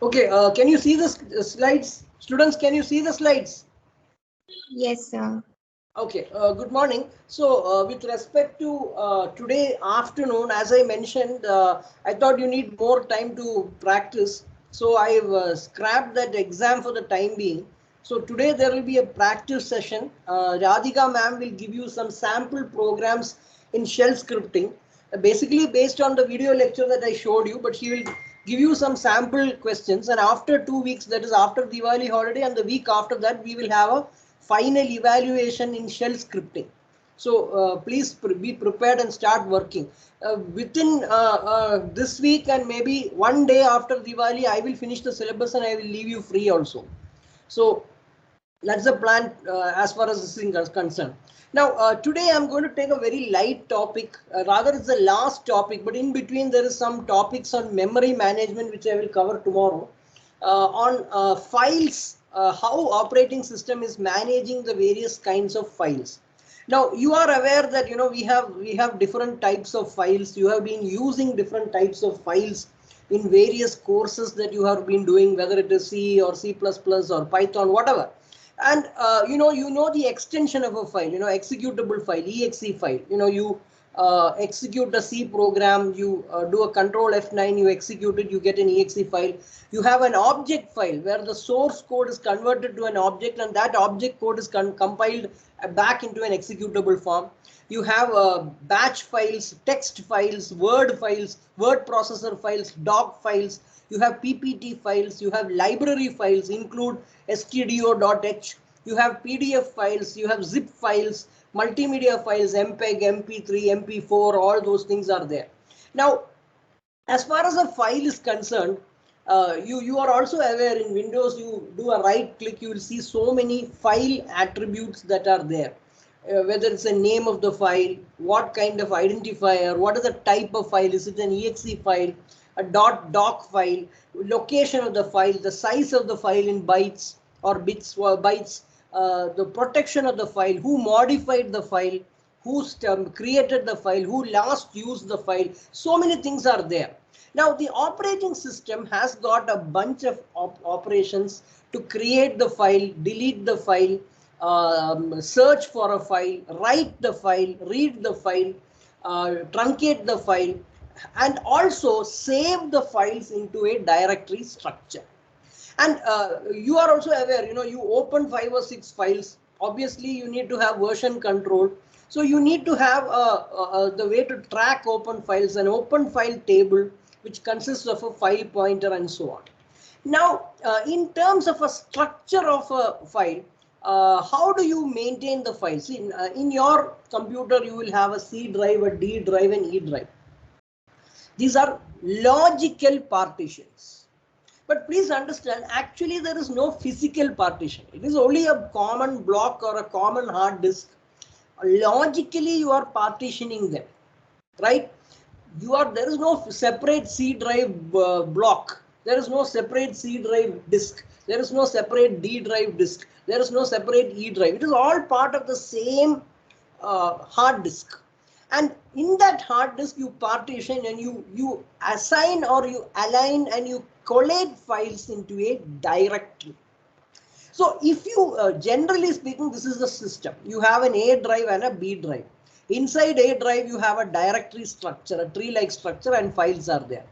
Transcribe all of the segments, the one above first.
Okay, can you see the slides? Students, can you see the slides? Yes, sir. Okay, good morning. So, with respect to today afternoon, as I mentioned, I thought you need more time to practice. So, I've scrapped that exam for the time being. So, today there will be a practice session. Radhika ma'am will give you some sample programs in shell scripting, basically based on the video lecture that I showed you, but she will give you some sample questions. And after 2 weeks, that is after Diwali holiday, and the week after that, we will have a final evaluation in shell scripting. So please be prepared and start working. Within this week and maybe one day after Diwali, I will finish the syllabus and I will leave you free also. So that's the plan as far as this thing is concerned. Now, today I'm going to take a very light topic. Rather, it's the last topic, but in between there is some topics on memory management which I will cover tomorrow. On files, how operating system is managing the various kinds of files. Now, you are aware that we have different types of files. You have been using different types of files in various courses that you have been doing, whether it is C or C++ or Python, whatever. And you know the extension of a file, executable file, exe file. You execute a C program, you do a control F9, you execute it, you get an exe file. You have an object file where the source code is converted to an object, and that object code is compiled back into an executable form. You have batch files, text files, word processor files, doc files. You have PPT files, you have library files, include stdio.h. You have PDF files, you have zip files, multimedia files, MPEG, MP3, MP4, all those things are there. Now, as far as a file is concerned, you are also aware in Windows, you do a right click, you will see so many file attributes that are there. Whether it's a name of the file, what kind of identifier, what is the type of file, is it an exe file, a .doc file, location of the file, the size of the file in bytes or bits or bytes, the protection of the file, who modified the file, who created the file, who last used the file. So many things are there. Now, the operating system has got a bunch of operations to create the file, delete the file, search for a file, write the file, read the file, truncate the file, and also save the files into a directory structure. And you are also aware, you open 5 or 6 files. Obviously, you need to have version control. So you need to have the way to track open files, an open file table, which consists of a file pointer and so on. Now, in terms of a structure of a file, how do you maintain the files? In your computer, you will have a C drive, a D drive, and E drive. These are logical partitions. But please understand, actually there is no physical partition. It is only a common block or a common hard disk. Logically, you are partitioning them, right? There is no separate C drive block. There is no separate C drive disk. There is no separate D drive disk. There is no separate E drive. It is all part of the same hard disk. And in that hard disk, you partition and you assign or you align and you collate files into a directory. So if you, generally speaking, this is the system. You have an A drive and a B drive. Inside A drive, you have a directory structure, a tree-like structure, and files are there.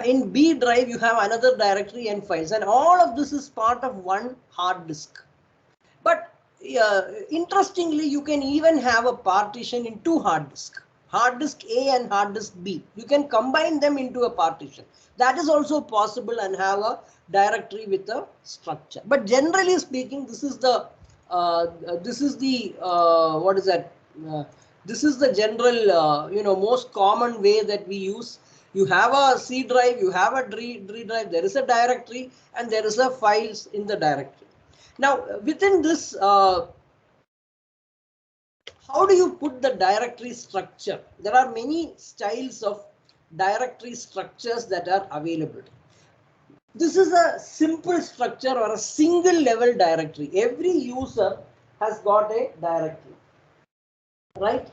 In B drive, you have another directory and files, and all of this is part of one hard disk. But interestingly, you can even have a partition in two hard disks, hard disk A and hard disk B. You can combine them into a partition. That is also possible and have a directory with a structure. But generally speaking, this is the what is that? This is the general most common way that we use. You have a C drive, you have a D drive. There is a directory and there is a files in the directory. Now, within this, how do you put the directory structure? There are many styles of directory structures that are available. This is a simple structure or a single level directory. Every user has got a directory, right?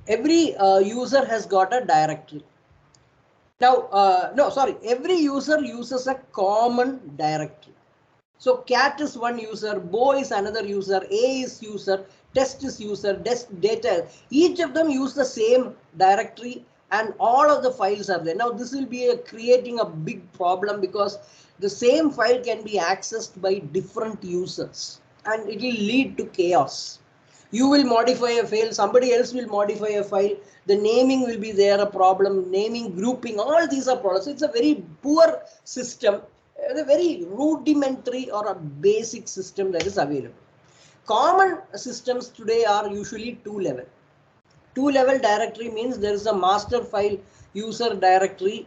Every user has got a directory. Now, no, sorry, every user uses a common directory. So cat is one user, Bo is another user, A is user, test is user, data. Each of them use the same directory and all of the files are there. Now this will be creating a big problem because the same file can be accessed by different users and it will lead to chaos. You will modify a file, somebody else will modify a file, the naming will be there a problem, naming, grouping, all these are problems. So it's a very poor system, a very rudimentary or a basic system that is available. Common systems today are usually two-level. Two-level directory means there is a master file user directory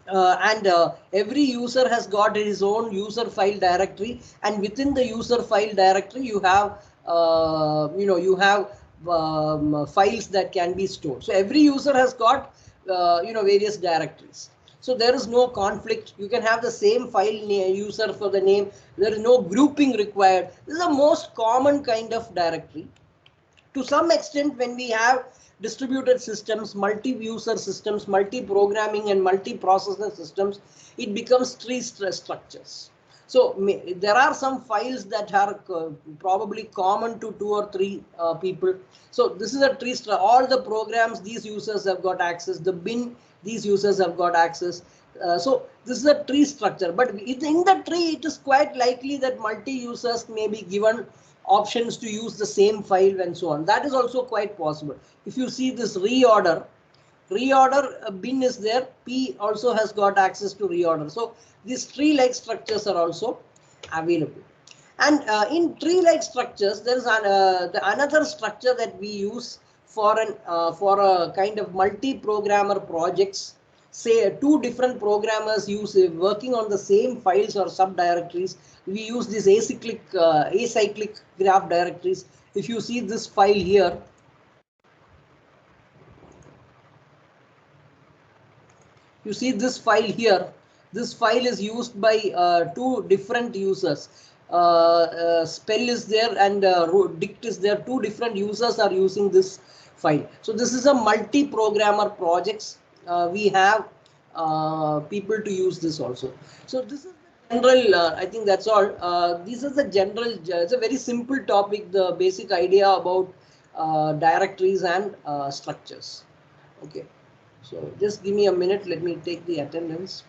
and every user has got his own user file directory, and within the user file directory you have files that can be stored. So every user has got various directories. So there is no conflict. You can have the same file user for the name. There is no grouping required. This is the most common kind of directory. To some extent, when we have distributed systems, multi-user systems, multi-programming and multi-processor systems, it becomes tree structures. So there are some files that are probably common to 2 or 3 people. So this is a tree structure. All the programs, these users have got access. The bin, these users have got access. So this is a tree structure. But in the tree, it is quite likely that multi-users may be given options to use the same file and so on. That is also quite possible. If you see this reorder bin is there, P also has got access to reorder. So these tree-like structures are also available. And in tree-like structures, there is another structure that we use for a kind of multi-programmer projects. Say 2 different programmers working on the same files or subdirectories. We use these acyclic graph directories. If you see this file here, you see this file here. This file is used by 2 different users. Spell is there and dict is there. 2 different users are using this file. So this is a multi-programmer projects. We have people to use this also. So this is the general, I think that's all. This is the general, it's a very simple topic, the basic idea about directories and structures. Okay. So just give me a minute. Let me take the attendance.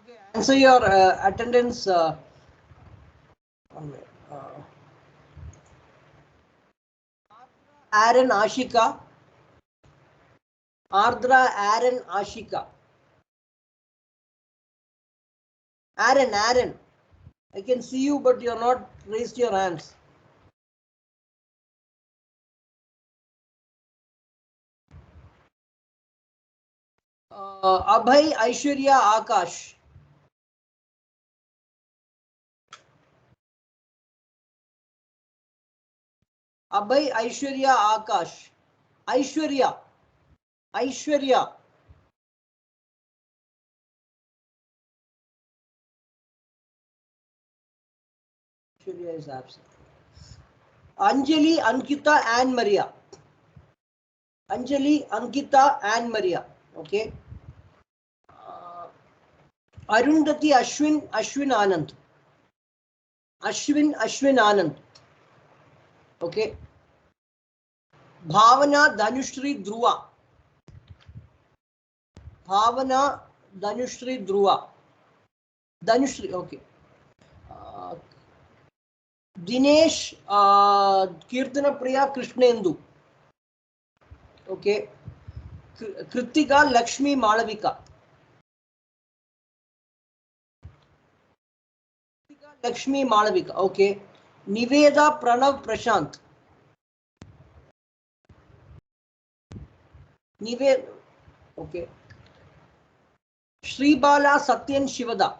Okay, answer your attendance. Aaron Ashika. Ardra Aaron Ashika. Aaron. I can see you, but you're not raised your hands. Abhay Aishwarya Akash. Abhay Aishwarya Akash. Aishwarya. Aishwarya is absent. Anjali Ankita and Maria. Anjali Ankita and Maria. Okay. Arundhati Ashwin Anand. Ashwin Anand. Okay. Bhavana Dhanushri Dhruva. Bhavana Dhanushri Dhruva. Dhanushri, okay. Dinesh Kirtana Priya Krishnendu. Okay. Kritika Lakshmi Malavika. Lakshmi Malavika. Okay. Niveda Pranav Prashant. Niveda. Okay. Shribala Satyan Shivada.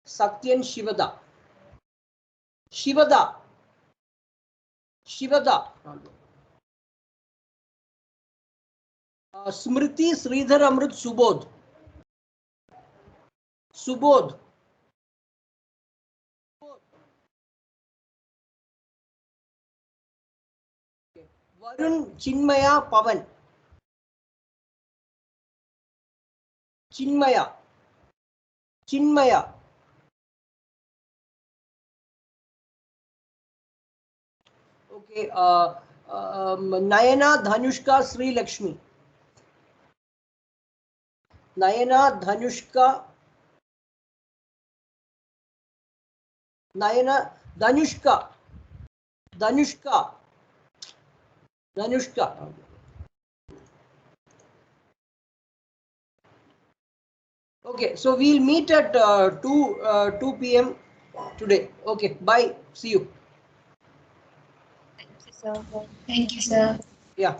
Satyan Shivada. Shivada. Shivada. Smriti Sridhar Amrit Subodh. Subodh. Varun Chinmaya Pavan. Chinmaya. Chinmaya. Okay. Nayana Dhanushka Sri Lakshmi. Nayana Dhanushka. Nayana Dhanushka. Dhanushka. Dhanushka. Okay, so we'll meet at 2 p.m. today. Okay, bye. See you. Thank you, sir. Thank you, sir. Yeah.